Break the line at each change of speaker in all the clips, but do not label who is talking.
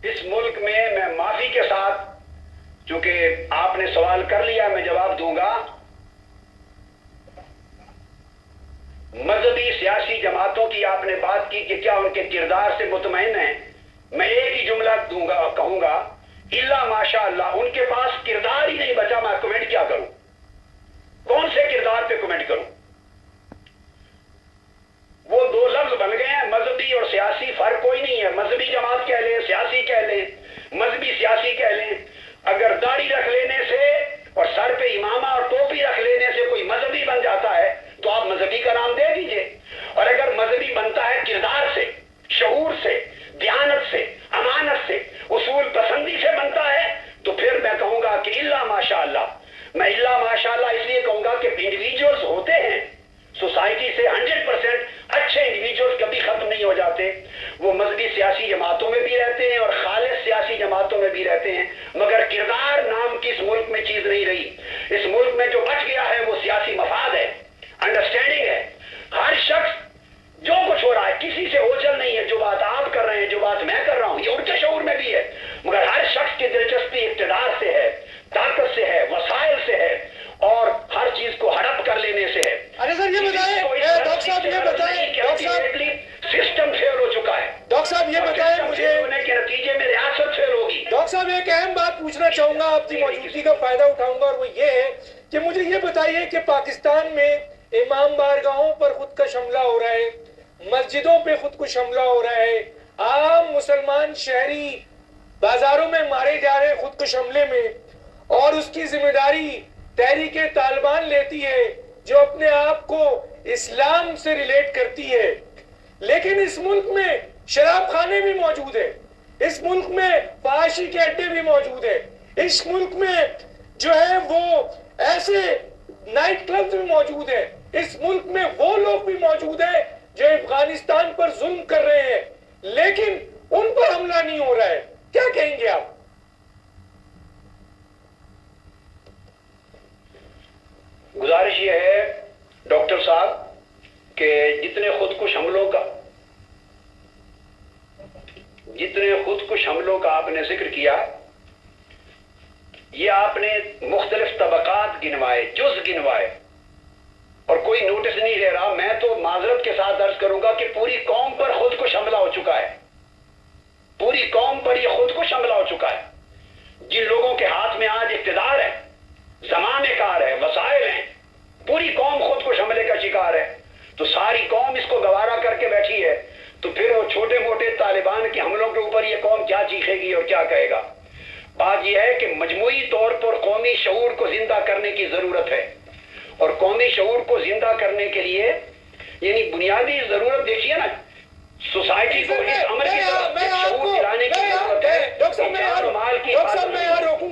اس ملک میں معافی کے ساتھ، چونکہ آپ نے سوال کر لیا، میں جواب دوں گا، مذہبی سیاسی جماعتوں کی آپ نے بات کی کہ کیا ان کے کردار سے مطمئن ہیں، میں ایک ہی جملہ دوں گا، کہوں گا الا ماشاء اللہ، ان کے پاس کردار ہی نہیں بچا، میں کمنٹ کیا کروں؟ کون سے کردار پہ کمنٹ کروں؟ وہ دو لفظ بن گئے ہیں، مذہبی اور سیاسی، فرق کوئی نہیں ہے، مذہبی جماعت کہہ لیں، سیاسی کہہ لیں، مذہبی سیاسی کہہ لیں۔ اگر داڑھی رکھ لینے سے اور سر پہ امامہ اور ٹوپی رکھ لینے سے کوئی مذہبی بن جاتا ہے تو آپ مذہبی کا نام دے دیجئے، اور اگر مذہبی بنتا ہے کردار سے، شعور سے، دیانت سے، امانت سے، اصول پسندی سے بنتا ہے، تو پھر میں کہوں گا کہ الا ماشاء اللہ۔ میں الا ماشاء اللہ اس لیے کہوں گا کہ انڈیویجولز ہوتے ہیں سوسائٹی سے 100% اچھے انڈیویجولز کبھی ختم نہیں ہو جاتے، وہ مذہبی سیاسی جماعتوں میں بھی رہتے ہیں اور خالص سیاسی جماعتوں میں بھی رہتے ہیں، مگر کردار نام کی اس ملک میں چیز نہیں رہی۔ اس ملک میں جو بچ گیا ہے وہ سیاسی مفاد ہے، انڈرسٹینڈنگ ہے۔ ہر شخص جو کچھ ہو رہا ہے کسی سے اوجھل نہیں ہے، جو بات آپ کر رہے ہیں، جو بات میں کر رہا ہوں، یہ ان کے شعور میں بھی ہے، مگر ہر شخص کی دلچسپی اقتدار سے ہے، طاقت سے ہے، وسائل سے ہے، اور ہر چیز کو ہڑپ کر لینے سے ہے۔
ارے سر یہ بتائیں ڈاکٹر صاحب، یہ بتائیں ڈاکٹر صاحب،
سسٹم فیل ہو چکا ہے
ڈاکٹر صاحب یہ بتائیں مجھے،
ہونے کے نتیجے میں ریاست فیل ہوگی۔
ڈاکٹر صاحب ایک اہم بات پوچھنا چاہوں گا، آپ کی موجودگی کا فائدہ اٹھاؤں گا، اور وہ یہ ہے کہ مجھے یہ بتائیے کہ پاکستان میں امام بارگاہوں پر خودکش حملہ ہو رہا ہے، مسجدوں پہ خودکش حملہ ہو رہا ہے، عام مسلمان شہری بازاروں میں مارے جا رہے ہیں خودکش حملے میں، اور اس کی ذمہ داری تحریک طالبان لیتی ہے جو اپنے آپ کو اسلام سے ریلیٹ کرتی ہے۔ لیکن اس ملک میں شراب خانے بھی موجود ہیں، اس ملک میں فحاشی کے اڈے بھی موجود ہیں، اس ملک میں جو ہے وہ ایسے نائٹ کلبز بھی موجود ہیں، اس ملک میں وہ لوگ بھی موجود ہیں جو افغانستان پر ظلم کر رہے ہیں، لیکن ان پر حملہ نہیں ہو رہا ہے۔ کیا کہیں گے آپ؟
گزارش یہ ہے ڈاکٹر صاحب کہ جتنے خودکش حملوں کا آپ نے ذکر کیا، یہ آپ نے مختلف طبقات گنوائے، جز گنوائے، اور کوئی نوٹس نہیں لے رہا۔ میں تو معذرت کے ساتھ عرض کروں گا کہ پوری قوم پر خودکش حملہ ہو چکا ہے، پوری قوم پر یہ خودکش حملہ ہو چکا ہے۔ جن لوگوں کے ہاتھ میں آج اقتدار ہے، زمانہ کار ہے، وسائل ہیں، پوری قوم خودکش حملے کا شکار ہے، تو ساری قوم اس کو گوارا کر کے بیٹھی ہے، تو پھر وہ چھوٹے موٹے طالبان کے حملوں کے اوپر یہ قوم کیا چیخے گی اور کیا کہے گا؟ بات یہ ہے کہ مجموعی طور پر قومی شعور کو زندہ کرنے کی ضرورت ہے، اور قومی شعور کو زندہ کرنے کے لیے یعنی بنیادی ضرورت دیکھیے نا، سوسائٹی کو اس عمل کی طرف شعور دلانے کی ضرورت ہے۔
ڈاکٹر صاحب میں یہاں روکوں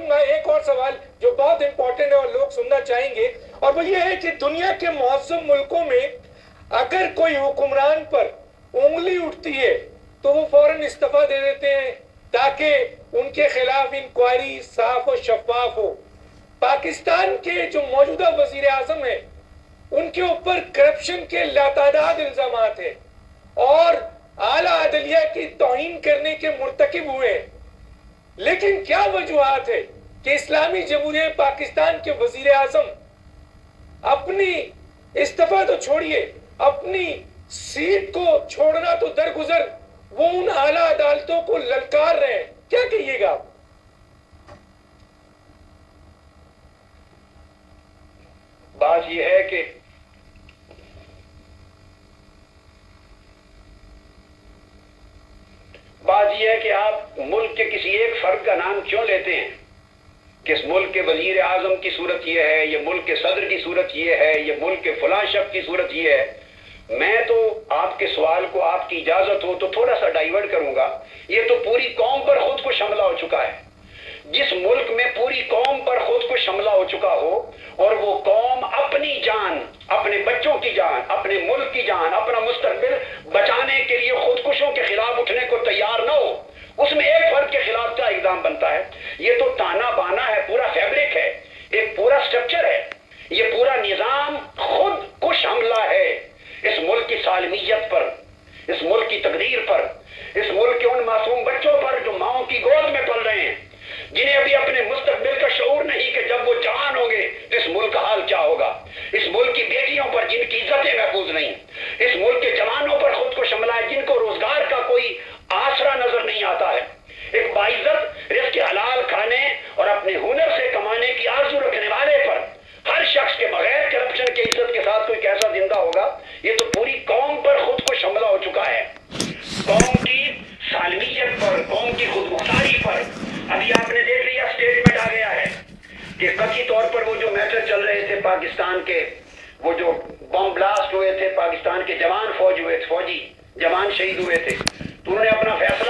گا، ایک اور سوال جو بہت امپورٹنٹ ہے اور لوگ سننا چاہیں گے، اور وہ یہ ہے کہ دنیا کے معظم ملکوں میں اگر کوئی حکمران پر انگلی اٹھتی ہے تو وہ فوراً استعفیٰ دے دیتے ہیں تاکہ ان کے خلاف انکوائری صاف و شفاف ہو۔ پاکستان کے جو موجودہ وزیر اعظم ہیں ان کے اوپر کرپشن کے لاتعداد الزامات ہیں اور اعلیٰ عدلیہ کی توہین کرنے کے مرتکب ہوئے ہیں، لیکن کیا وجوہات ہے کہ اسلامی جمہوریہ پاکستان کے وزیر اعظم اپنی استعفیٰ تو چھوڑیے، اپنی سیٹ کو چھوڑنا تو درگزر، وہ ان اعلیٰ عدالتوں کو للکار رہے ہیں؟ کیا کہیے گا آپ؟
بات یہ ہے کہ آپ ملک کے کسی ایک فرد کا نام کیوں لیتے ہیں کہ اس ملک کے وزیر اعظم کی صورت یہ ہے، یہ ملک کے صدر کی صورت یہ ہے، یہ ملک کے فلاں شخص کی صورت یہ ہے؟ میں تو آپ کے سوال کو آپ کی اجازت ہو تو تھوڑا سا ڈائیورٹ کروں گا۔ یہ تو پوری قوم پر خودکش حملہ ہو چکا ہے۔ جس ملک میں پوری قوم پر خودکش حملہ ہو چکا ہو اور وہ قوم اپنی جان، اپنے بچوں کی جان، اپنے ملک کی جان، اپنا مستقبل بچانے کے لیے خودکشوں کے خلاف اٹھنے کو تیار نہ ہو، اس میں ایک فرد کے خلاف کیا اقدام بنتا ہے؟ یہ تو تانا بانا ہے، پورا فیبرک ہے، ایک پورا سٹرکچر ہے، یہ پورا نظام خود کش حملہ ہے اس ملک کی سالمیت پر، اس ملک کی تقدیر پر، اس ملک کے ان معصوم بچوں جنہیں ابھی اپنے مستقبل کا شعور نہیں کہ جب وہ جوان ہوں گے تو اس ملک کا حال کیا ہوگا، اس ملک کی بیٹیوں پر جن کی عزتیں محفوظ نہیں، اس ملک کے جوانوں پر خود کو شملہ ہے جن کو روزگار کا کوئی آسرا نظر نہیں آتا ہے، ایک باعزت رزق حلال کھانے اور اپنے ہنر سے کمانے کی آرزو رکھنے والے پر ہر شخص کے بغیر کرپشن کے عزت کے ساتھ کوئی کیسا زندہ ہوگا؟ یہ تو پوری قوم پر خود کو شملہ ہو چکا ہے، قوم کی سالمیت پر، قوم کی خود مختاری پر۔ ابھی آپ نے دیکھ لیا اسٹیٹمنٹ آ گیا ہے کہ قطعی طور پر وہ جو میٹر چل رہے تھے پاکستان کے، وہ جو بم بلاسٹ ہوئے تھے، پاکستان کے جوان فوجی جوان شہید ہوئے تھے، تو انہوں نے اپنا فیصلہ